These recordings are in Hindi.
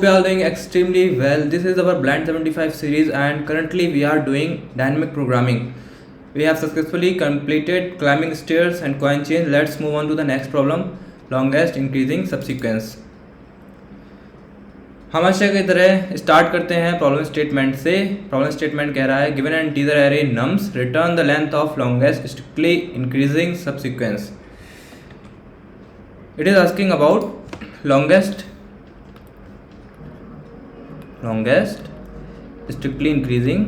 We are doing extremely well. This is our Blind 75 series and currently we are doing dynamic programming. We have successfully completed climbing stairs and coin chain. Let's move on to the next problem, longest increasing subsequence. हमेशा की तरह स्टार्ट करते हैं प्रॉब्लम स्टेटमेंट से. प्रॉब्लम स्टेटमेंट कह रहा है given an integer array nums return the length of longest strictly increasing subsequence. It is asking about longest strictly increasing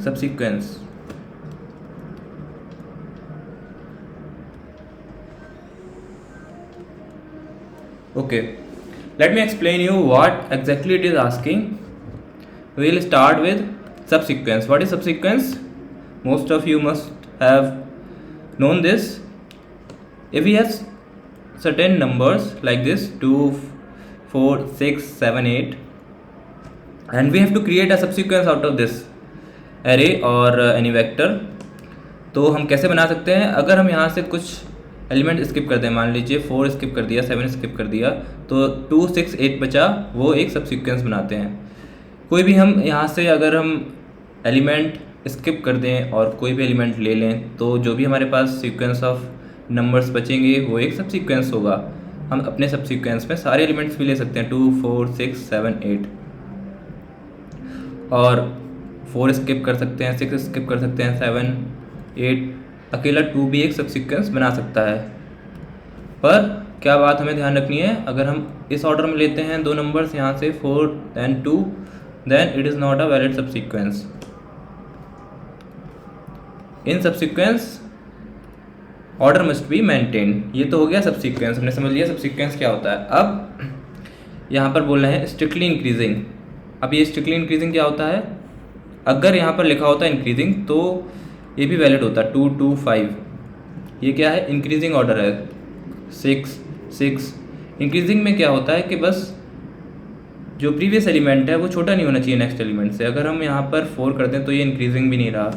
subsequence. Okay, let me explain you what exactly it is asking. We will start with subsequence. What is subsequence? Most of you must have known this. If we have certain numbers like this 2, 4, 6, 7, 8 and we have to create a subsequence out of this array or any vector, तो हम कैसे बना सकते हैं? अगर हम यहाँ से कुछ एलिमेंट स्किप कर दें, मान लीजिए 4 स्किप कर दिया, 7 स्किप कर दिया, तो 2, 6, 8 बचा, वो एक सबसीक्वेंस बनाते हैं. कोई भी हम यहाँ से अगर हम एलिमेंट स्किप कर दें और कोई भी एलिमेंट ले लें, तो जो भी हमारे पास सीक्वेंस ऑफ नंबर्स बचेंगे वो एक सबसीक्वेंस होगा. हम अपने सबसीक्वेंस में सारे एलिमेंट्स भी ले सकते हैं 2, 4, 6, 7, 8 और 4 स्किप कर सकते हैं, 6 स्किप कर सकते हैं, 7, 8 अकेला 2 भी एक सबसीक्वेंस बना सकता है. पर क्या बात हमें ध्यान रखनी है, अगर हम इस ऑर्डर में लेते हैं दो नंबर्स यहाँ से 4 than 2, then it is not a valid subsequence. In subsequence order must be maintain. ये तो हो गया सबसीक्वेंस, हमने समझ लिया सबसीक्वेंस क्या होता है. अब यहाँ पर बोल रहे हैं स्ट्रिक्टली इंक्रीजिंग. अब ये स्ट्रिक्टली इंक्रीजिंग क्या होता है? अगर यहाँ पर लिखा होता है इंक्रीजिंग तो ये भी वैलिड होता है. 2, 2, 5 ये क्या है? इंक्रीजिंग ऑर्डर है. 6, 6 इंक्रीजिंग में क्या होता है कि बस जो प्रीवियस एलिमेंट है वो छोटा नहीं होना चाहिए नेक्स्ट एलिमेंट से. अगर हम यहाँ पर 4 कर दें तो ये इंक्रीजिंग भी नहीं रहा,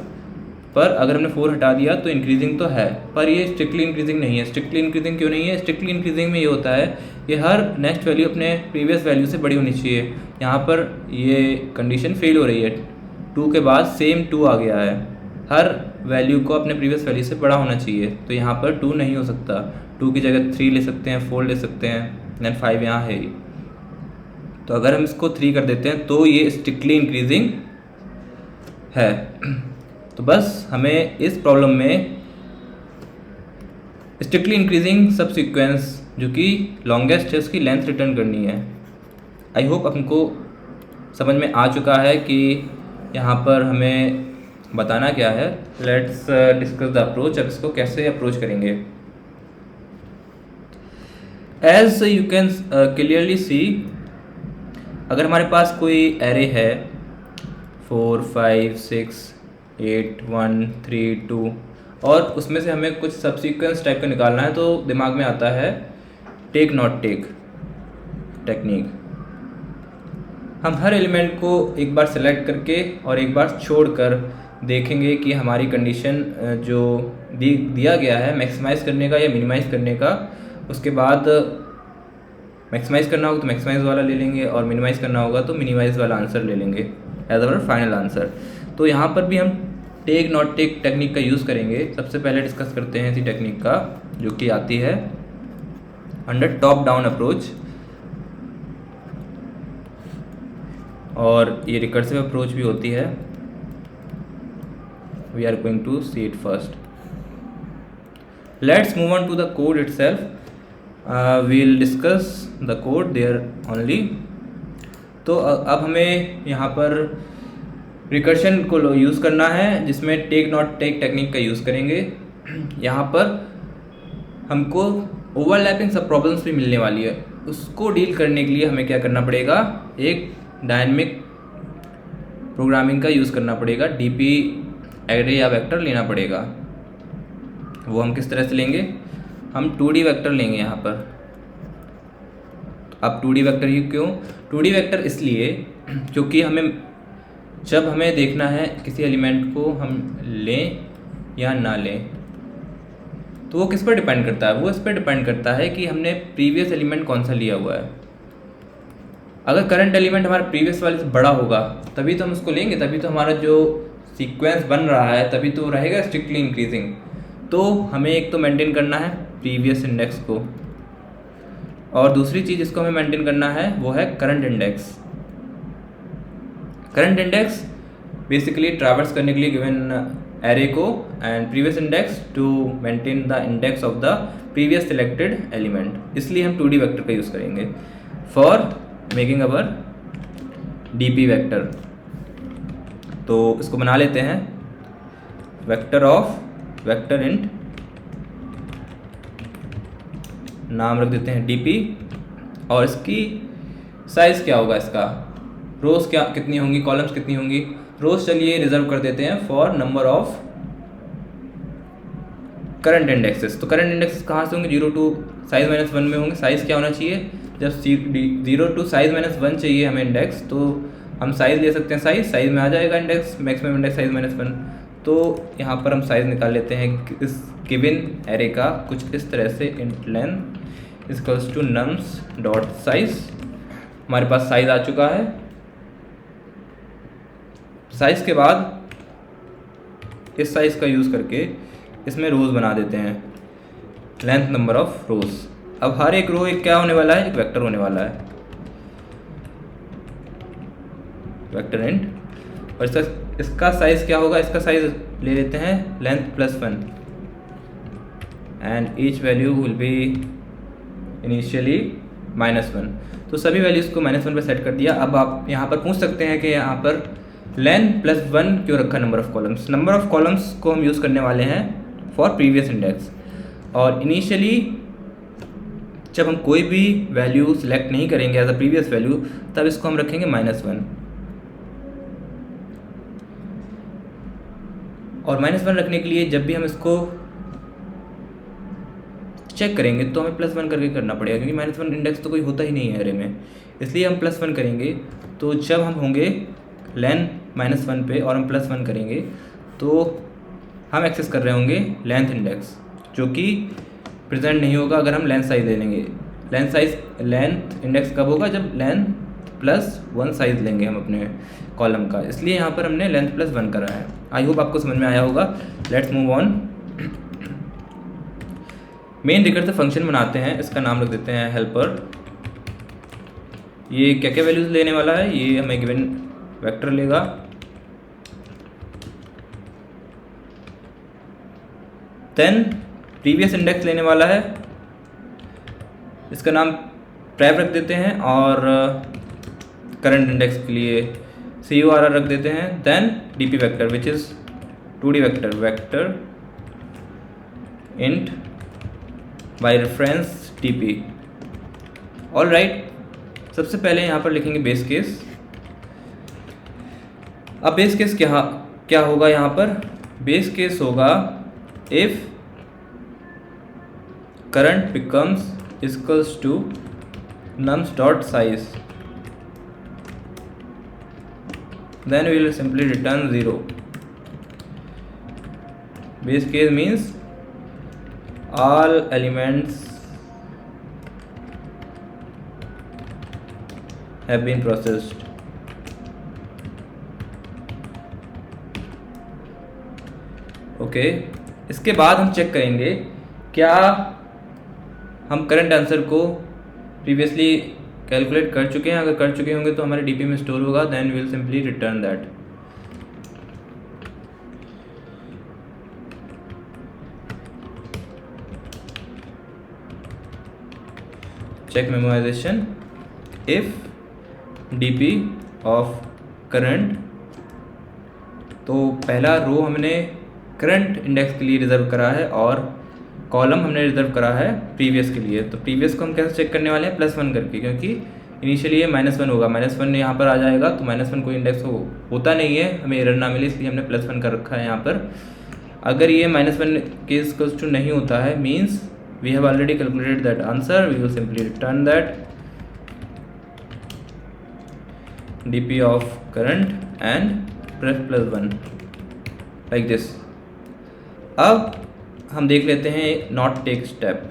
पर अगर हमने 4 हटा दिया तो इंक्रीजिंग तो है, पर ये स्ट्रिक्टली इंक्रीजिंग नहीं है. स्ट्रिक्टली इंक्रीजिंग क्यों नहीं है? स्ट्रिक्टली इंक्रीजिंग में ये होता है कि हर नेक्स्ट वैल्यू अपने प्रीवियस वैल्यू से बड़ी होनी चाहिए. यहाँ पर ये कंडीशन फेल हो रही है. 2 के बाद सेम 2 आ गया है, हर वैल्यू को अपने प्रीवियस वैल्यू से बड़ा होना चाहिए, तो यहाँ पर 2 नहीं हो सकता. 2 की जगह 3 ले सकते हैं, 4 ले सकते हैं, देन 5 यहाँ है. तो अगर हम इसको 3 कर देते हैं तो ये स्ट्रिक्टली इंक्रीजिंग है. तो बस हमें इस प्रॉब्लम में स्ट्रिक्टली इंक्रीजिंग सबसीक्वेंस जो कि लॉन्गेस्ट है उसकी लेंथ रिटर्न करनी है. आई होप आपको समझ में आ चुका है कि यहाँ पर हमें बताना क्या है. Let's discuss the approach. अब इसको कैसे अप्रोच करेंगे? As you can clearly see, अगर हमारे पास कोई एरे है 4, 5, 6, 8, 1, 3, 2 और उसमें से हमें कुछ सबसीक्वेंस टाइप का निकालना है, तो दिमाग में आता है टेक नॉट टेक टेक्निक. हम हर एलिमेंट को एक बार सेलेक्ट करके और एक बार छोड़कर देखेंगे कि हमारी कंडीशन जो दिया गया है मैक्सिमाइज़ करने का या मिनिमाइज़ करने का, उसके बाद मैक्सिमाइज़ करना होगा तो मैक्सिमाइज़ वाला ले लेंगे और मिनिमाइज़ करना होगा तो मिनिमाइज़ वाला आंसर ले लेंगे एज अवर फाइनल आंसर. तो यहाँ पर भी हम टेक नॉट टेक टेक्निक का यूज़ करेंगे. सबसे पहले डिस्कस करते हैं इसी टेक्निक का, जो कि आती है अंडर टॉप डाउन अप्रोच, और ये रिकर्सिव अप्रोच भी होती है. We are going to see it first. Let's move on to the code itself. We'll discuss the code there only. तो अब हमें यहाँ पर रिकर्शन को यूज़ करना है, जिसमें टेक नॉट टेक टेक्निक का यूज़ करेंगे. यहाँ पर हमको ओवरलैपिंग सब प्रॉब्लम्स भी मिलने वाली है. उसको डील करने के लिए हमें क्या करना पड़ेगा? एक डायनेमिक प्रोग्रामिंग का यूज़ करना पड़ेगा. डीपी एरे या वेक्टर लेना पड़ेगा. वो हम किस तरह से लेंगे? हम 2D वेक्टर लेंगे यहाँ पर. अब 2D वेक्टर ही क्यों? 2D वेक्टर इसलिए क्योंकि जब हमें देखना है किसी एलिमेंट को हम लें या ना लें, तो वो किस पर डिपेंड करता है? वो इस पर डिपेंड करता है कि हमने प्रीवियस एलिमेंट कौन सा लिया हुआ है। अगर करंट एलिमेंट हमारा प्रीवियस वाले से बड़ा होगा तभी तो हम उसको लेंगे, तभी तो हमारा जो सीक्वेंस बन रहा है तभी तो रहेगा स्ट्रिक्टली इंक्रीजिंग। तो हमें एक तो मेंटेन करना है प्रीवियस इंडेक्स को, और दूसरी चीज़ इसको हमें मेंटेन करना है वो है current index. Current index basically traverse करने के लिए गिवन एरे को, and previous index to maintain the index of the previous selected element. इसलिए हम 2D वेक्टर का यूज़ करेंगे for making our DP vector. तो इसको बना लेते हैं वेक्टर ऑफ वेक्टर इंट, नाम रख देते हैं डीपी, और इसकी साइज़ क्या होगा, इसका रोज क्या कितनी होंगी, कॉलम्स कितनी होंगी। रोज चलिए रिजर्व कर देते हैं for number of current indexes. तो करंट इंडेक्सेस कहाँ से होंगे? 0 to साइज -1 में होंगे। साइज़ क्या होना चाहिए? जब 0 to साइज -1 चाहिए हमें इंडेक्स, तो हम साइज़ ले सकते हैं, साइज़ में आ जाएगा इंडेक्स, मैक्सिमम इंडेक्स साइज -1। तो यहाँ पर हम साइज़ निकाल लेते हैं इस गिवन एरे का कुछ इस तरह से, int length equals to nums dot size. हमारे पास साइज़ आ चुका है। साइज़ के बाद इस साइज़ का यूज़ करके इसमें रोज़ बना देते हैं, लेंथ नंबर ऑफ रोज़। अब हर एक रो एक क्या होने वाला है? एक वेक्टर होने वाला है, वेक्टर इंट। और इसका साइज़ क्या होगा? इसका साइज़ ले लेते हैं length +1, and each value will be initially -1। तो सभी वैल्यूज़ को -1 पे सेट कर दिया। अब आप यहाँ पर पूछ सकते हैं कि यहाँ पर लेंथ +1 क्यों रखा number of columns? Number of columns को हम यूज़ करने वाले हैं फॉर प्रीवियस इंडेक्स, और इनिशियली जब हम कोई भी वैल्यू सिलेक्ट नहीं करेंगे एज अ प्रीवियस वैल्यू, तब इसको हम रखेंगे -1। और -1 रखने के लिए जब भी हम इसको चेक करेंगे तो हमें +1 करके करना पड़ेगा, क्योंकि -1 इंडेक्स तो कोई होता ही नहीं है एरे में, इसलिए हम +1 करेंगे। तो जब हम होंगे लेंथ -1 पे और हम +1 करेंगे तो हम एक्सेस कर रहे होंगे लेंथ इंडेक्स, जो कि प्रेजेंट नहीं होगा अगर हम लेंथ साइज ले लेंगे। लेंथ इंडेक्स कब होगा? जब लेंथ +1 साइज लेंगे हम अपने कॉलम का, इसलिए यहाँ पर हमने लेंथ +1 करा है। आई होप आपको समझ में आया होगा। Let's move on. Main recursive function बनाते हैं, इसका नाम रख देते हैं हेल्पर। ये क्या क्या वैल्यूज लेने वाला है? ये हमें गिवन वेक्टर लेगा, देन प्रीवियस इंडेक्स लेने वाला है, इसका नाम प्रेव रख देते हैं, और करंट इंडेक्स के लिए CURR रख देते हैं, then DP vector which is 2D vector, vector int by reference DP। All right, सबसे पहले यहाँ पर लिखेंगे बेस केस। अब बेस केस क्या होगा? यहाँ पर बेस केस होगा if current becomes equals to nums dot size, then we will simply return 0. Base case means all elements have been processed. Okay, इसके बाद हम चेक करेंगे क्या हम करंट आंसर को प्रीवियसली कैलकुलेट कर चुके हैं। अगर कर चुके होंगे तो हमारे डीपी में स्टोर होगा, then will simply return that. Check memorization if DP of current, तो पहला रो हमने करंट इंडेक्स के लिए रिजर्व करा है और कॉलम हमने रिजर्व करा है प्रीवियस के लिए। तो प्रीवियस को हम कैसे चेक करने वाले हैं? +1 करके, क्योंकि इनिशियली ये -1 होगा, -1 यहाँ पर आ जाएगा, तो -1 कोई इंडेक्स होता नहीं है, हमें एरर ना मिले, इसलिए हमने +1 कर रखा है यहाँ पर। अगर ये -1 के इक्वल्स टू नहीं होता है, means we have already calculated that answer, we will simply return that DP of current and press +1 like this. अब हम देख लेते हैं नॉट टेक स्टेप।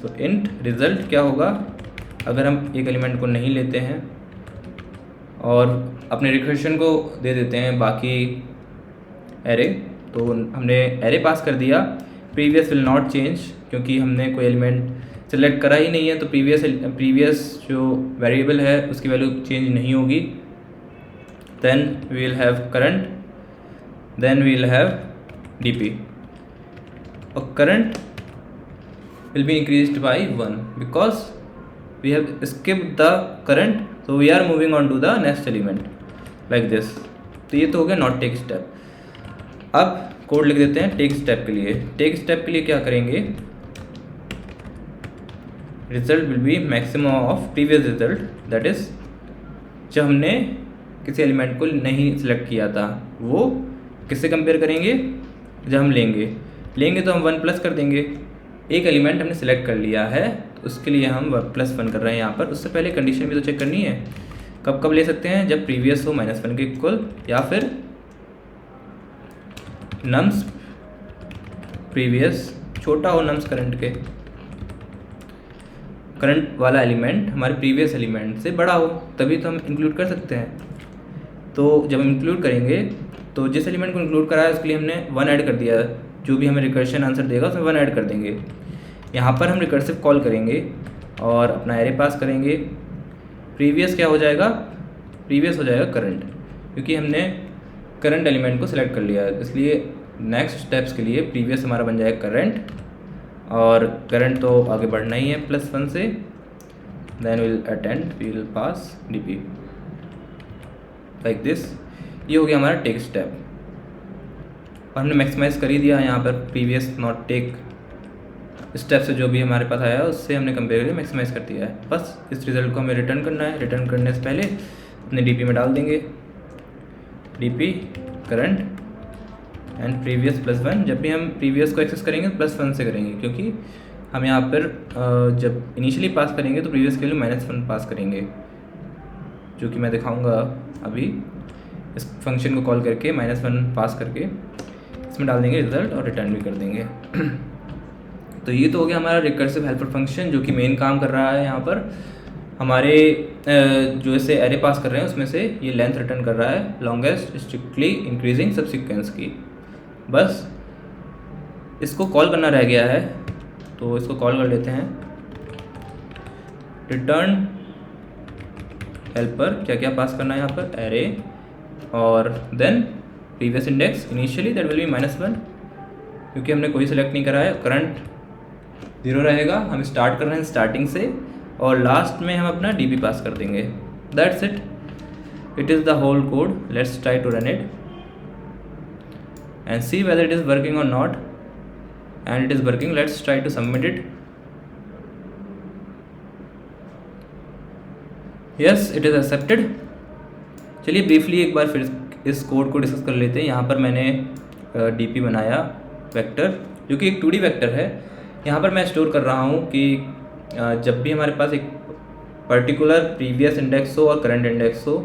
तो इंट रिजल्ट क्या होगा अगर हम एक एलिमेंट को नहीं लेते हैं और अपने रिकर्शन को दे देते हैं बाकी एरे। तो हमने एरे पास कर दिया, प्रीवियस विल नॉट चेंज, क्योंकि हमने कोई एलिमेंट सेलेक्ट करा ही नहीं है, तो प्रीवियस जो वेरिएबल है उसकी वैल्यू चेंज नहीं होगी। Then we will have current, then we will have DP, और current will be increased by 1 because we have skipped the current, so we are moving on to the next element like this। तो ये तो हो गया नॉट टेक स्टेप। अब कोड लिख देते हैं टेक स्टेप के लिए। टेक स्टेप के लिए क्या करेंगे, result will be maximum of previous result, that is जब हमने किसी एलिमेंट को नहीं सिलेक्ट किया था वो किससे कंपेयर करेंगे, जब हम लेंगे तो हम 1 प्लस कर देंगे। एक एलिमेंट हमने सेलेक्ट कर लिया है तो उसके लिए हम 1+1 कर रहे हैं यहाँ पर। उससे पहले कंडीशन भी तो चेक करनी है, कब ले सकते हैं, जब प्रीवियस हो -1 के इक्वल, या फिर नम्स प्रीवियस छोटा हो नम्स करंट के, करंट वाला एलिमेंट हमारे प्रीवियस एलिमेंट से बड़ा हो, तभी तो हम इंक्लूड कर सकते हैं। तो जब हम इंक्लूड करेंगे तो जिस एलिमेंट को इंक्लूड करा है उसके लिए हमने 1 ऐड कर दिया, जो भी हमें रिकर्शन आंसर देगा उसमें 1 ऐड कर देंगे। यहाँ पर हम रिकर्सिव कॉल करेंगे और अपना एरे पास करेंगे। प्रीवियस क्या हो जाएगा, प्रीवियस हो जाएगा करंट, क्योंकि हमने करंट एलिमेंट को सिलेक्ट कर लिया है, इसलिए नेक्स्ट स्टेप्स के लिए प्रीवियस हमारा बन जाएगा करंट, और करंट तो आगे बढ़ना ही है +1 से। Then will attend, we will pass DP like this. ये हो गया हमारा टेक स्टेप, और हमने मैक्सिमाइज़ कर ही दिया यहाँ पर प्रीवियस नॉट टेक स्टेप से जो भी हमारे पास आया है उससे हमने कंपेयर करके मैक्सिमाइज़ कर दिया है। बस इस रिज़ल्ट को हमें रिटर्न करना है। रिटर्न करने से पहले अपने डीपी में डाल देंगे डीपी करंट एंड प्रीवियस +1। जब भी हम प्रीवियस को एक्सेस करेंगे तो +1 से करेंगे, क्योंकि हम यहाँ पर जब इनिशियली पास करेंगे तो प्रीवियस के लिए -1 पास करेंगे, जो कि मैं दिखाऊँगा अभी। इस फंक्शन को कॉल करके -1 पास करके इसमें डाल देंगे रिजल्ट और रिटर्न भी कर देंगे। तो ये तो हो गया हमारा रिकर्सिव हेल्पर फंक्शन, जो कि मेन काम कर रहा है यहाँ पर। हमारे जो इसे एरे पास कर रहे हैं उसमें से ये लेंथ रिटर्न कर रहा है, लॉन्गेस्ट स्ट्रिक्टली इंक्रीजिंग सब सीक्वेंस की। बस इसको कॉल करना रह गया है, तो इसको कॉल कर लेते हैं। रिटर्न हेल्पर क्या क्या पास करना है यहाँ पर, एरे और then previous index initially that will be -1, क्योंकि हमने कोई सिलेक्ट नहीं करा है। करंट 0 रहेगा, हम स्टार्ट कर रहे हैं स्टार्टिंग से, और लास्ट में हम अपना डीपी पास कर देंगे। That's it, it is the whole code. Let's try to run it and see whether it is working or not, and it is working. Let's try to submit it. Yes, it is accepted. चलिए ब्रीफली एक बार फिर इस कोड को डिस्कस कर लेते हैं। यहाँ पर मैंने डीपी बनाया वेक्टर, जो कि एक 2D वेक्टर है। यहाँ पर मैं स्टोर कर रहा हूँ कि जब भी हमारे पास एक पर्टिकुलर प्रीवियस इंडेक्स हो और करंट इंडेक्स हो,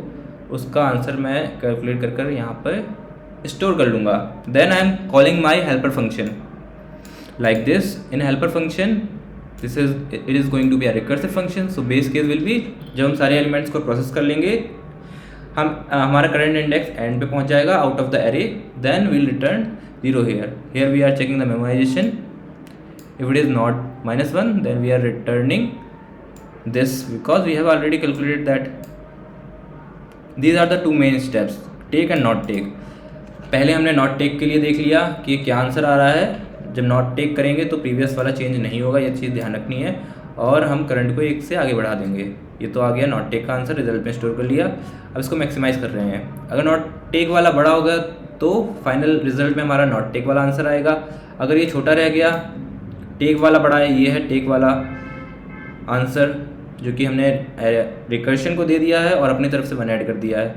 उसका आंसर मैं कैलकुलेट कर कर यहाँ पर स्टोर कर लूँगा। Then I am calling my helper function like this. In helper function it is going to be a recursive function. So base case will be, जब हम सारे एलिमेंट्स को प्रोसेस कर लेंगे, हमारा करंट इंडेक्स एंड पे पहुंच जाएगा out of the array, then we'll return 0 here we are checking the memorization. If it is not -1, then we are returning this because we have already calculated that. These are the two main steps, take and not take. पहले हमने नॉट टेक के लिए देख लिया कि क्या आंसर आ रहा है। जब नॉट टेक करेंगे तो प्रीवियस वाला चेंज नहीं होगा, ये चीज़ ध्यान रखनी है, और हम करंट को 1 से आगे बढ़ा देंगे। ये तो आ गया नॉट टेक का आंसर, रिजल्ट में स्टोर कर लिया। अब इसको मैक्सिमाइज़ कर रहे हैं। अगर नॉट टेक वाला बड़ा होगा तो फाइनल रिजल्ट में हमारा नॉट टेक वाला आंसर आएगा। अगर ये छोटा रह गया, टेक वाला बड़ा है, ये है टेक वाला आंसर, जो कि हमने रिकर्शन को दे दिया है और अपनी तरफ से 1 ऐड कर दिया है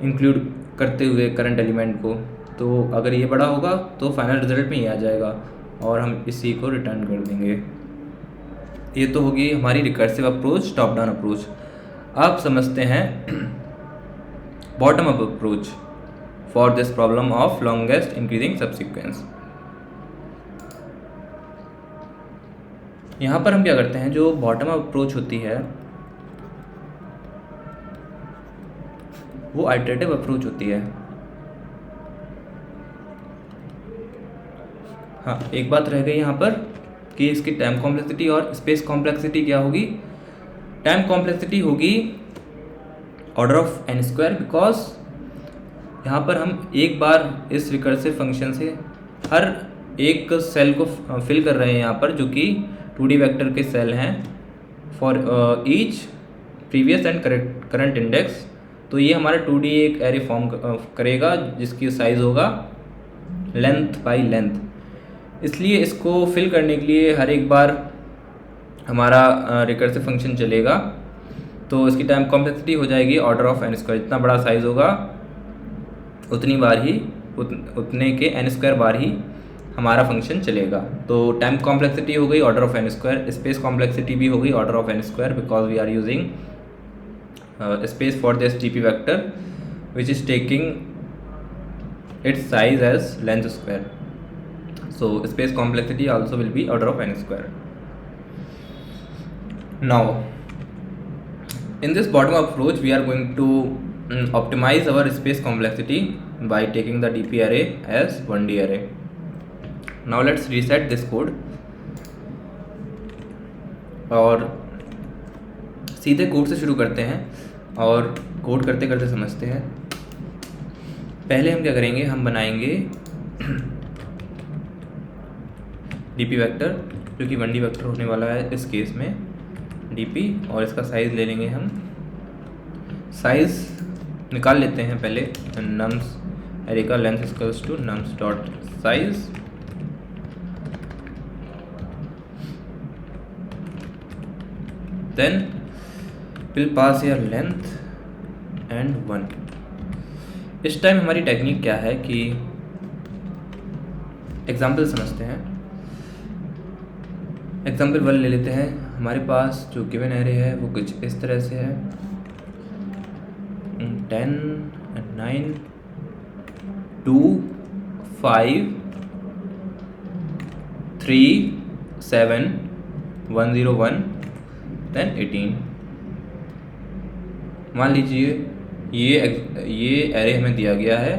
इंक्लूड करते हुए करंट एलिमेंट को। तो अगर ये बड़ा होगा तो फाइनल रिजल्ट में ये आ जाएगा और हम इसी को रिटर्न कर देंगे। ये तो होगी हमारी recursive approach, top down approach. अब समझते हैं bottom up approach. For this problem of longest increasing subsequence. यहाँ पर हम क्या करते हैं, जो बॉटम अप अप्रोच होती है वो आइटरेटिव अप्रोच होती है। हाँ, एक बात रह गई यहाँ पर कि इसकी टाइम कॉम्प्लेक्सिटी और स्पेस कॉम्प्लेक्सिटी क्या होगी। टाइम कॉम्प्लेक्सिटी होगी order of n square, because यहाँ पर हम एक बार इस रिकर्सिव फंक्शन से हर एक सेल को फिल कर रहे हैं यहाँ पर, जो कि 2D वेक्टर के सेल हैं for each previous and current index. तो ये हमारा 2D एक एरे फॉर्म करेगा जिसकी साइज़ होगा लेंथ बाई लेंथ। इसलिए इसको फिल करने के लिए हर एक बार हमारा रिकर्सिव फंक्शन चलेगा, तो इसकी टाइम कॉम्प्लेक्सिटी हो जाएगी ऑर्डर ऑफ n स्क्वायर। जितना बड़ा साइज़ होगा उतनी बार ही उतने के n स्क्वायर बार ही हमारा फंक्शन चलेगा। तो टाइम कॉम्प्लेक्सिटी हो गई order of n square, space complexity भी हो गई order of n square, because we are using space for this GP vector which is taking its size as length square. So space complexity also will be order of n square. Now in this bottom up approach we are going to optimize our space complexity by taking the DP array as 1D array. Now let's reset this code और सीधे कोड से शुरू करते हैं और कोड करते करते समझते हैं। पहले हम क्या करेंगे, हम बनाएंगे डीपी वेक्टर जो कि 1D वेक्टर होने वाला है इस केस में डीपी, और इसका साइज़ ले लेंगे हम। साइज़ निकाल लेते हैं पहले नम्स एरे का, length equals to nums dot size. Then will pass your length and 1। इस टाइम हमारी टेक्निक क्या है कि एग्जाम्पल समझते हैं। एग्जाम्पल 1 ले लेते हैं। हमारे पास जो गिवन एरे है वो कुछ इस तरह से है 10 9 2 5 3 7 1 0 1 देन 18। मान लीजिए ये एरे हमें दिया गया है,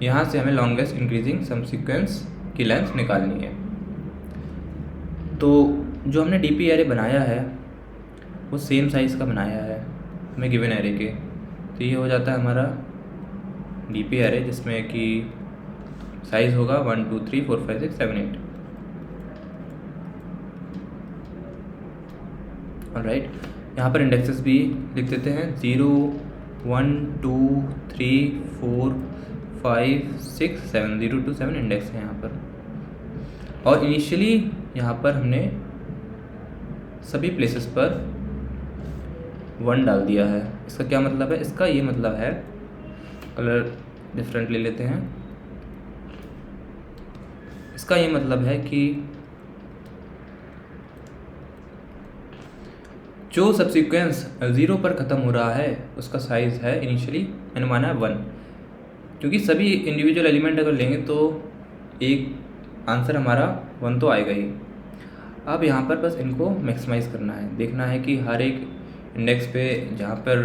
यहाँ से हमें लॉन्गेस्ट इंक्रीजिंग सबसीक्वेंस की लेंथ निकालनी है। तो जो हमने डीपी एरे बनाया है वो सेम साइज़ का बनाया है हमें गिवन एरे के। तो ये हो जाता है हमारा डीपी एरे जिसमें कि साइज़ होगा 1 2 3 4 5 6 7 8। ऑलराइट, यहाँ पर इंडेक्सेस भी लिख देते हैं 0 1 2 3 4 5 6 7 0 to 7 इंडेक्स है यहाँ पर। और इनिशियली यहाँ पर हमने सभी प्लेसेस पर 1 डाल दिया है। इसका क्या मतलब है, इसका ये मतलब है, कलर डिफरेंट ले लेते हैं। इसका ये मतलब है कि जो सबसीक्वेंस 0 पर ख़त्म हो रहा है उसका साइज़ है इनिशियली मैंने माना है 1, क्योंकि सभी इंडिविजुअल एलिमेंट अगर लेंगे तो एक आंसर हमारा 1 तो आएगा ही। अब यहाँ पर बस इनको मैक्सिमाइज़ करना है, देखना है कि हर एक इंडेक्स पे जहाँ पर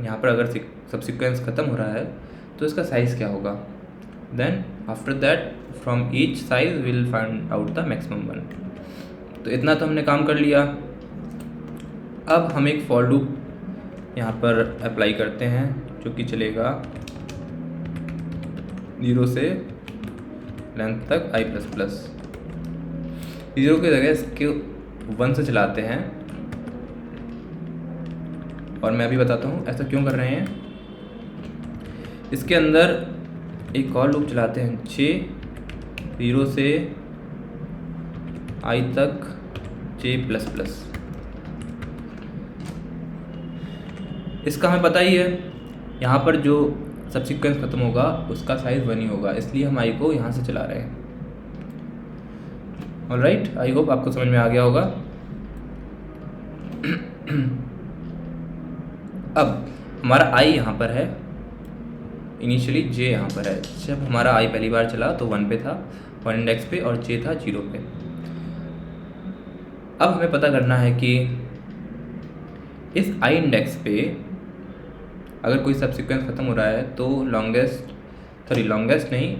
यहाँ पर अगर सबसीक्वेंस ख़त्म हो रहा है तो इसका साइज़ क्या होगा। Then after that from each size will find out the maximum 1। तो इतना तो हमने काम कर लिया। अब हम एक फॉर लूप यहाँ पर अप्लाई करते हैं जो कि चलेगा 0 से लेंथ तक i++। 0 की जगह इसके 1 से चलाते हैं, और मैं अभी बताता हूँ ऐसा क्यों कर रहे हैं। इसके अंदर एक और लूप चलाते हैं 6 0 से i तक j++। इसका हमें पता ही है यहाँ पर जो सबसीक्वेंस ख़त्म होगा उसका साइज़ 1 ही होगा, इसलिए हम आई को यहाँ से चला रहे हैं। ऑलराइट, आई होप आपको समझ में आ गया होगा। अब हमारा आई यहाँ पर है इनिशियली जे यहाँ पर है, जब हमारा आई पहली बार चला तो 1 पे था, 1 इंडेक्स पे, और जे था 0 पे। अब हमें पता करना है कि इस आई इंडेक्स पे अगर कोई सब सीक्वेंस ख़त्म हो रहा है तो लॉन्गेस्ट नहीं,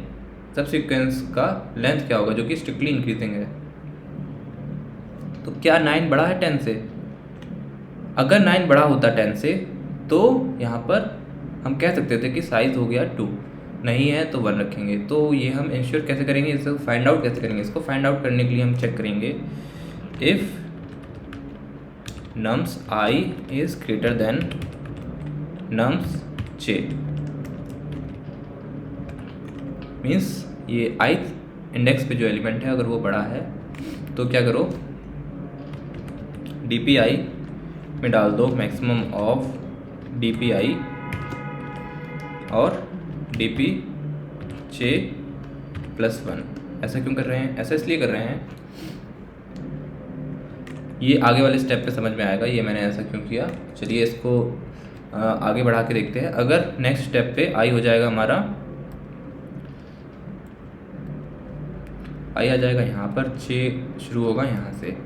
सब सीक्वेंस का लेंथ क्या होगा, जो कि स्ट्रिक्टली इंक्रीजिंग है। तो क्या 9 बड़ा है 10 से? अगर 9 बड़ा होता 10 से तो यहाँ पर हम कह सकते थे कि साइज़ हो गया 2, नहीं है तो 1 रखेंगे। तो ये हम इंश्योर कैसे करेंगे, इसको फाइंड आउट कैसे करेंगे? इसको फाइंड आउट करने के लिए हम चेक करेंगे if nums I is greater than nums j, means ये ith इंडेक्स पे जो एलिमेंट है अगर वो बड़ा है तो क्या करो, dpi में डाल दो मैक्सिमम ऑफ dpi और dp j प्लस 1। ऐसा क्यों कर रहे हैं? ऐसा इसलिए कर रहे हैं, ये आगे वाले स्टेप पे समझ में आएगा ये मैंने ऐसा क्यों किया। चलिए इसको आगे बढ़ा के देखते हैं। अगर नेक्स्ट स्टेप पे आई हो जाएगा हमारा, आई आ जाएगा यहाँ पर, 6 शुरू होगा यहाँ से,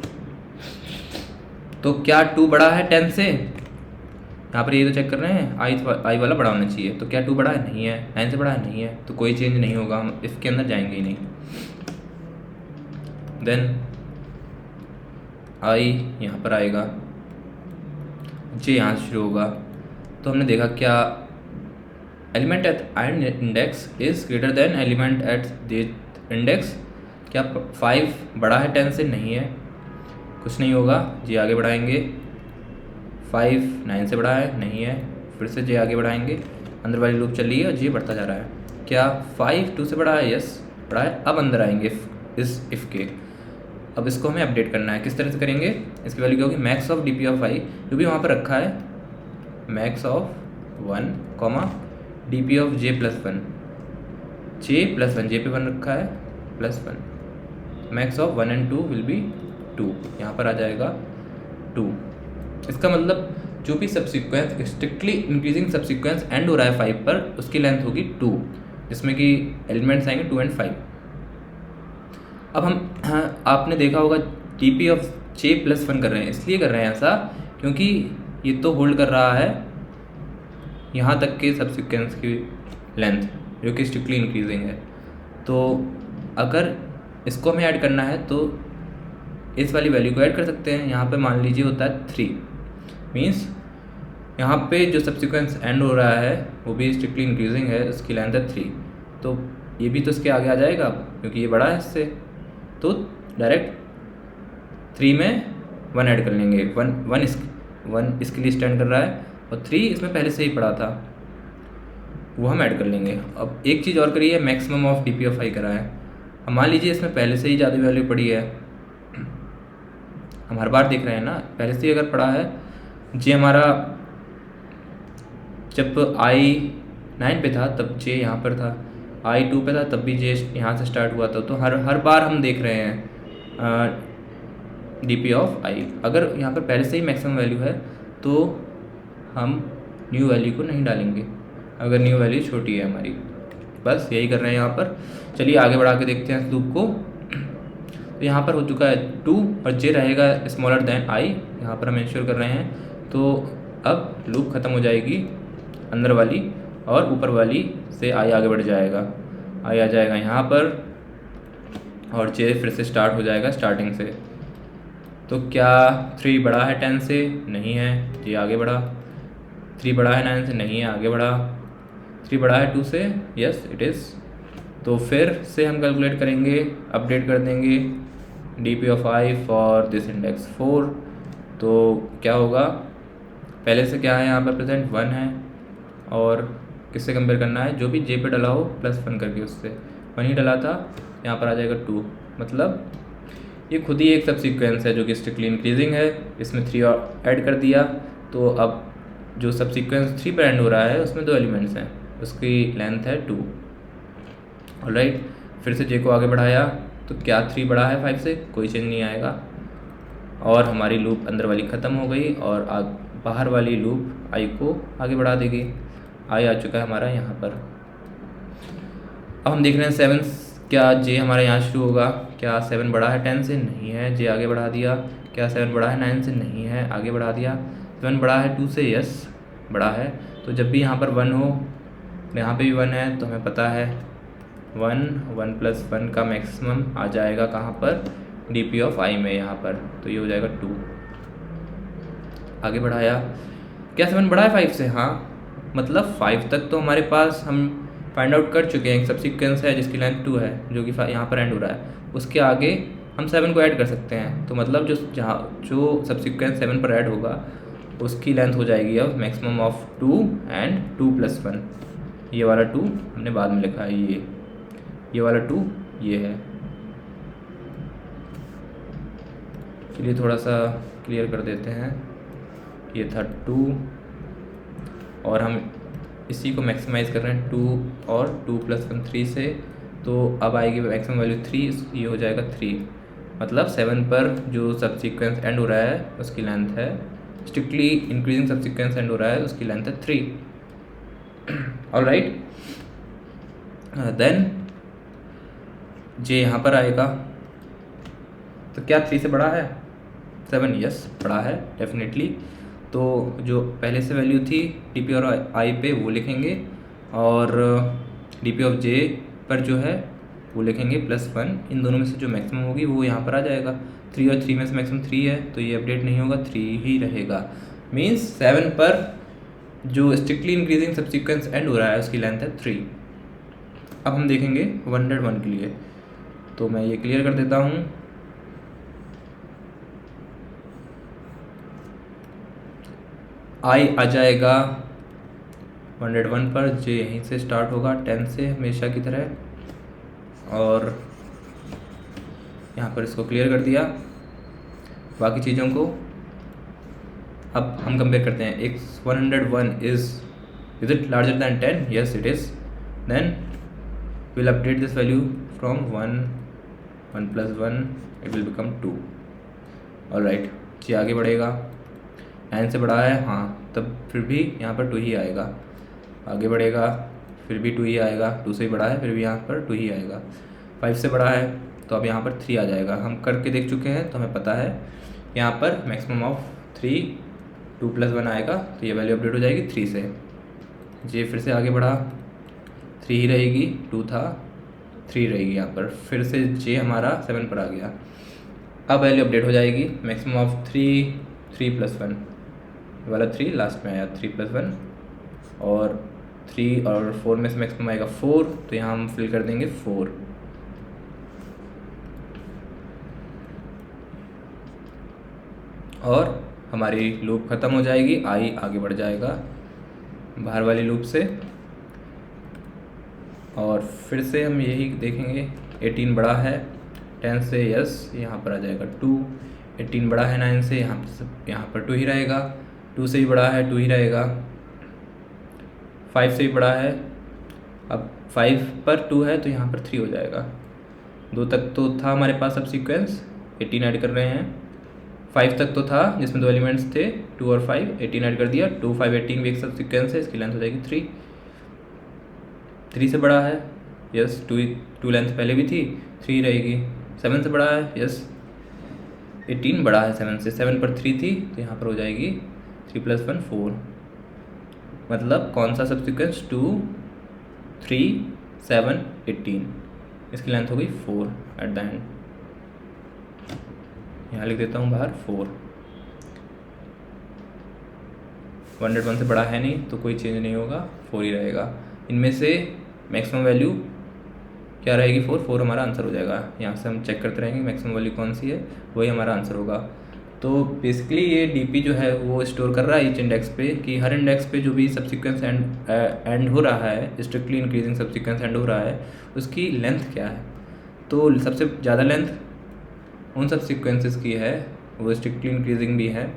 तो क्या 2 बड़ा है 10 से? यहाँ पर ये तो चेक कर रहे हैं आई वाला बड़ा होना चाहिए, तो क्या 2 बड़ा है? नहीं है। 9 से बड़ा है? नहीं है। तो कोई चेंज नहीं होगा, हम इसके अंदर जाएंगे ही नहीं। देन आई यहाँ पर आएगा, जे यहाँ से शुरू होगा, तो हमने देखा क्या element at I index is greater than element at this index. क्या 5 बड़ा है 10 से? नहीं है, कुछ नहीं होगा। जे आगे बढ़ाएंगे, 5 9 से बड़ा है? नहीं है, फिर से जे आगे बढ़ाएंगे, अंदर वाली लूप चल रही है और जे बढ़ता जा रहा है। क्या 5 2 से बड़ा है? यस बड़ा है। अब अंदर आएंगे इस इफ़ के, अब इसको हमें अपडेट करना है। किस तरह से करेंगे? इसकी वैल्यू क्या होगी, max of dp of i, जो भी वहाँ पर रखा है, max of 1 comma dp of j plus 1, j plus 1, जे पे 1 रखा है, plus 1, max of 1 and 2 will be 2, यहाँ पर आ जाएगा 2। इसका मतलब जो भी subsequence strictly increasing subsequence and हो रहा है 5 पर, उसकी लेंथ होगी 2, जिसमें कि एलिमेंट्स आएंगे 2 and 5। अब हम आपने देखा होगा dp ऑफ j प्लस 1 कर रहे हैं, इसलिए कर रहे हैं ऐसा क्योंकि ये तो होल्ड कर रहा है यहाँ तक के सबसिक्वेंस की लेंथ, जो कि स्ट्रिक्टली इंक्रीजिंग है। तो अगर इसको हमें ऐड करना है तो इस वाली वैल्यू को ऐड कर सकते हैं। यहाँ पे मान लीजिए होता है 3, मीन्स यहाँ पे जो सबसिक्वेंस एंड हो रहा है वो भी स्ट्रिक्टली इंक्रीजिंग है, उसकी लेंथ है 3, तो ये भी तो इसके आगे आ जाएगा क्योंकि ये बड़ा है इससे, तो डायरेक्ट 3 में 1 ऐड कर लेंगे। 1 इसके लिए स्टैंड कर रहा है और 3 इसमें पहले से ही पड़ा था, वो हम ऐड कर लेंगे। अब एक चीज़ और करिए, maximum of dp of i करा है। अब मान लीजिए इसमें पहले से ही ज़्यादा वैल्यू पड़ी है, हम हर बार देख रहे हैं ना, पहले से ही अगर पड़ा है, जे हमारा जब i 9 पे था तब जे यहाँ पर था, i 2 पे था तब भी जे यहाँ से स्टार्ट हुआ था। तो हर बार हम देख रहे हैं dp ऑफ i। अगर यहाँ पर पहले से ही मैक्सिमम वैल्यू है तो हम न्यू वैल्यू को नहीं डालेंगे, अगर न्यू वैल्यू छोटी है हमारी। बस यही कर रहे हैं यहाँ पर। चलिए आगे बढ़ा के देखते हैं इस लूप को। तो यहाँ पर हो चुका है 2 और जे रहेगा स्मॉलर देन i, यहाँ पर हम इंश्योर कर रहे हैं। तो अब लूप ख़त्म हो जाएगी अंदर वाली और ऊपर वाली से i आगे बढ़ जाएगा, i आ जाएगा यहाँ पर और जे फिर से स्टार्ट हो जाएगा स्टार्टिंग से। तो क्या 3 बड़ा है 10 से? नहीं है, जे आगे बढ़ा। 3 बड़ा है 9 से? नहीं है, आगे बढ़ा। 3 बड़ा है 2 से? Yes it is. तो फिर से हम कैलकुलेट करेंगे, अपडेट कर देंगे dp of i for this index 4। तो क्या होगा, पहले से क्या है यहाँ पर प्रेजेंट 1 है और किससे कंपेयर करना है, जो भी j पे डला हो प्लस 1 करके, उससे 1 ही डला था, यहाँ पर आ जाएगा 2। मतलब ये खुद ही एक सब सीक्वेंस है जो कि स्ट्रिक्टली इंक्रीजिंग है, इसमें 3 और ऐड कर दिया। तो अब जो सब सीक्वेंस 3 पर एंड हो रहा है उसमें 2 एलिमेंट्स हैं, उसकी लेंथ है 2। ऑलराइट, फिर से j को आगे बढ़ाया तो क्या 3 बड़ा है 5 से? कोई चेंज नहीं आएगा और हमारी लूप अंदर वाली ख़त्म हो गई और बाहर वाली लूप i को आगे बढ़ा देगी। i आ चुका है हमारा यहाँ पर। अब हम देख रहे हैं 7, क्या जे हमारा यहाँ शुरू होगा, क्या 7 बड़ा है 10 से, नहीं है, जे आगे बढ़ा दिया। क्या 7 बड़ा है 9 से, नहीं है, आगे बढ़ा दिया। 7 बड़ा है 2 से, यस बड़ा है। तो जब भी यहाँ पर 1 हो, यहाँ पे भी 1 है, तो हमें पता है 1 प्लस 1 का मैक्सिमम आ जाएगा कहाँ पर, डी ऑफ आई में यहाँ पर, तो ये हो जाएगा 2। आगे बढ़ाया, क्या 7 बड़ा है 5 से, हाँ, मतलब 5 तक तो हमारे पास हम फाइंड आउट कर चुके हैं। एक सबसीक्वेंस है जिसकी लेंथ 2 है, जो कि यहाँ पर एंड हो रहा है, उसके आगे हम 7 को ऐड कर सकते हैं। तो मतलब जो सबसीक्वेंस 7 पर ऐड होगा उसकी लेंथ हो जाएगी अब मैक्सिमम ऑफ 2 एंड 2 प्लस 1। ये वाला 2 हमने बाद में लिखा है, ये वाला 2 ये है। चलिए थोड़ा सा क्लियर कर देते हैं। ये था 2 और हम इसी को मैक्सिमाइज़ कर रहे हैं 2 और 2 प्लस 1 3 से, तो अब आएगी मैक्सिमम वैल्यू 3, ये हो जाएगा 3। मतलब 7 पर जो सबसीक्वेंस एंड हो रहा है उसकी लेंथ है, स्ट्रिक्टली इंक्रीजिंग सबसीक्वेंस एंड हो रहा है उसकी लेंथ है 3। ऑलराइट, देन जे यहाँ पर आएगा, तो क्या 3 से बड़ा है 7, यस बड़ा है डेफिनेटली। तो जो पहले से वैल्यू थी डी और आई पे वो लिखेंगे, और डी ऑफ जे पर जो है वो लिखेंगे +1। इन दोनों में से जो मैक्सिमम होगी वो यहाँ पर आ जाएगा। 3 और 3 में से मैक्सिमम 3 है, तो ये अपडेट नहीं होगा, 3 ही रहेगा। मीन्स 7 पर जो स्ट्रिक्टली इंक्रीजिंग सबसीक्वेंस एंड हो रहा है उसकी लेंथ है 3। अब हम देखेंगे 101 के लिए, तो मैं ये क्लियर कर देता हूँ। आई आ जाएगा 101 पर, जे यहीं से स्टार्ट होगा 10 से हमेशा की तरह, और यहाँ पर इसको क्लियर कर दिया। बाकी चीज़ों को अब हम कंपेयर करते हैं। एक 101 is it larger than 10, yes it is, then will update this value from 1 plus 1 it will become 2। Alright, j आगे बढ़ेगा, 9 से बड़ा है, हाँ, तब फिर भी यहाँ पर 2 ही आएगा। आगे बढ़ेगा, फिर भी 2 ही आएगा, 2 से ही बड़ा है, फिर भी यहाँ पर 2 ही आएगा। 5 से बड़ा है, तो अब यहाँ पर 3 आ जाएगा। हम करके देख चुके हैं, तो हमें पता है यहाँ पर मैक्सिमम ऑफ 3, 2 प्लस 1 आएगा, तो ये वैल्यू अपडेट हो जाएगी 3 से। जे फिर से आगे बढ़ा, 3 ही रहेगी, 2 था, 3 रहेगी यहाँ पर। फिर से जे हमारा 7 पर आ गया, अब वैल्यू अपडेट हो जाएगी मैक्सिमम ऑफ 3 प्लस 1 वाला 3 लास्ट में आया, 3 प्लस 1, और 3 और 4 में से मैक्सिमम आएगा 4, तो यहाँ हम फिल कर देंगे 4। और हमारी लूप ख़त्म हो जाएगी, आई आगे बढ़ जाएगा बाहर वाली लूप से। और फिर से हम यही देखेंगे, 18 बड़ा है 10 से, यस यहाँ पर आ जाएगा 2। 18 बड़ा है 9 से, यहाँ पर 2 ही रहेगा। 2 से भी बड़ा है 2 ही रहेगा। 5 से भी बड़ा है, अब 5 पर 2 है, तो यहाँ पर 3 हो जाएगा। 2 तक तो था हमारे पास सब सीक्वेंस, 18 ऐड कर रहे हैं। 5 तक तो था जिसमें 2 एलिमेंट्स थे, 2 और 5, 18 ऐड कर दिया, 2 5 18 भी एक सब सीक्वेंस है, इसकी लेंथ हो जाएगी 3। 3 से बड़ा है, यस, 2 लेंथ पहले भी थी, 3 रहेगी। 7 से बड़ा है, यस, 18 बड़ा है 7 से, 7 पर 3 थी, तो यहाँ पर हो जाएगी 3 प्लस 1 4। मतलब कौन सा सब सीक्वेंस, 2 3 7 18, इसकी लेंथ हो गई 4 एट द एंड। यहाँ लिख देता हूँ बाहर 4। 101 से बड़ा है नहीं, तो कोई चेंज नहीं होगा, 4 ही रहेगा। इनमें से मैक्सिमम वैल्यू क्या रहेगी, 4 हमारा आंसर हो जाएगा। यहाँ से हम चेक करते रहेंगे मैक्सिमम वैल्यू कौन सी है, वही हमारा आंसर होगा। तो बेसिकली ये डीपी जो है वो स्टोर कर रहा है ईच इंडेक्स पे, कि हर इंडेक्स पे जो भी सबसीक्वेंस एंड हो रहा है, स्ट्रिक्टली इंक्रीजिंग सबसीक्वेंस एंड हो रहा है, उसकी लेंथ क्या है। तो सबसे ज़्यादा लेंथ उन सब सीक्वेंसेस की है, वो स्ट्रिक्टली इंक्रीजिंग भी है,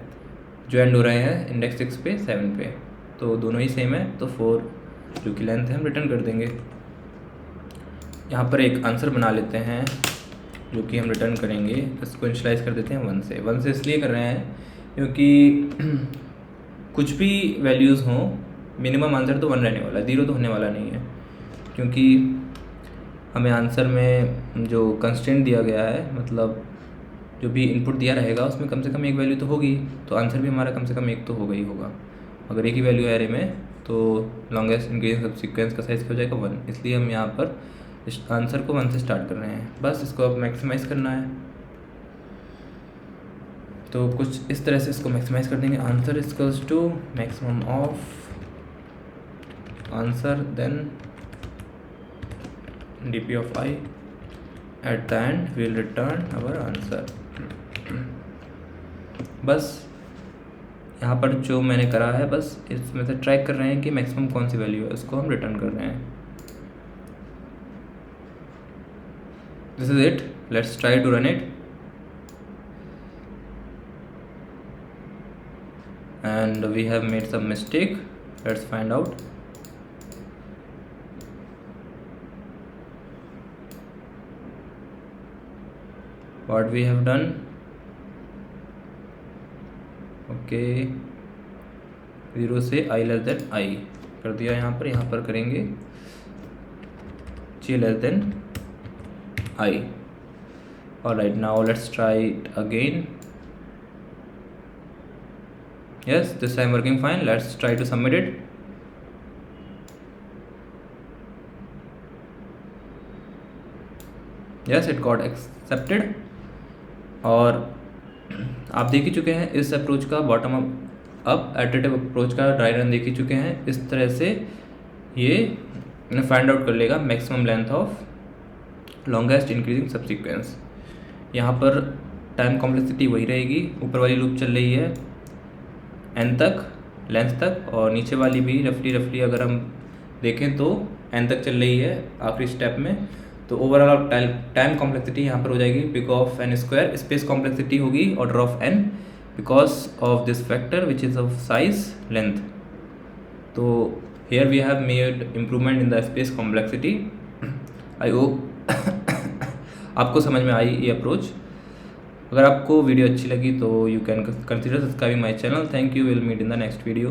जो एंड हो रहे हैं इंडेक्स 6 पे 7 पे, तो दोनों ही सेम है। तो 4 जो कि लेंथ है हम रिटर्न कर देंगे। यहाँ पर एक आंसर बना लेते हैं जो कि हम रिटर्न करेंगे, इसको इनिशियलाइज कर देते हैं 1 से इसलिए कर रहे हैं क्योंकि कुछ भी वैल्यूज़ हों, मिनिमम आंसर तो 1 रहने वाला है, 0 तो होने वाला नहीं है, क्योंकि हमें आंसर में जो कंस्ट्रेंट दिया गया है, मतलब जो भी इनपुट दिया रहेगा उसमें कम से कम एक वैल्यू तो होगी, तो आंसर भी हमारा कम से कम एक तो होगा ही होगा। अगर एक ही वैल्यू है एरे में तो लॉन्गेस्ट इंक्रीजिंग सब सीक्वेंस का साइज़ क्या हो जाएगा 1, इसलिए हम यहाँ पर इस आंसर को 1 से स्टार्ट कर रहे हैं। बस इसको अब मैक्सिमाइज़ करना है, तो कुछ इस तरह से इसको मैक्सिमाइज़ कर देंगे। Answer equals to maximum of answer then dp of I, at the end we will return our answer। बस यहाँ पर जो मैंने करा है बस इसमें से ट्रैक कर रहे हैं कि मैक्सिमम कौन सी वैल्यू है, उसको हम रिटर्न कर रहे हैं। This is it, let's try to run it and we have made some mistake, let's find out। what we have done, okay 0 से i लेस देन i कर दिया यहाँ पर करेंगे j less than i। Alright, now let's try it again. yes, this time working fine, let's try to submit it। yes, it got accepted। और आप देख ही चुके हैं इस अप्रोच का, बॉटम अप एडिटिव अप्रोच का ड्राई रन देख ही चुके हैं। इस तरह से ये फाइंड आउट कर लेगा maximum length of longest increasing सब सीक्वेंस। यहाँ पर टाइम कॉम्प्लेक्सिटी वही रहेगी, ऊपर वाली लूप चल रही है n तक, लेंथ तक, और नीचे वाली भी रफली अगर हम देखें तो n तक चल रही है आखिरी स्टेप में। तो ओवरऑल टाइम कॉम्प्लेक्सिटी यहाँ पर हो जाएगी big of n square, space complexity होगी order of n because of this factor which is of size length. तो here we have made improvement in the space complexity. I hope आपको समझ में आई ये अप्रोच। अगर आपको वीडियो अच्छी लगी तो you can consider subscribing my channel. Thank you, will meet in the next video.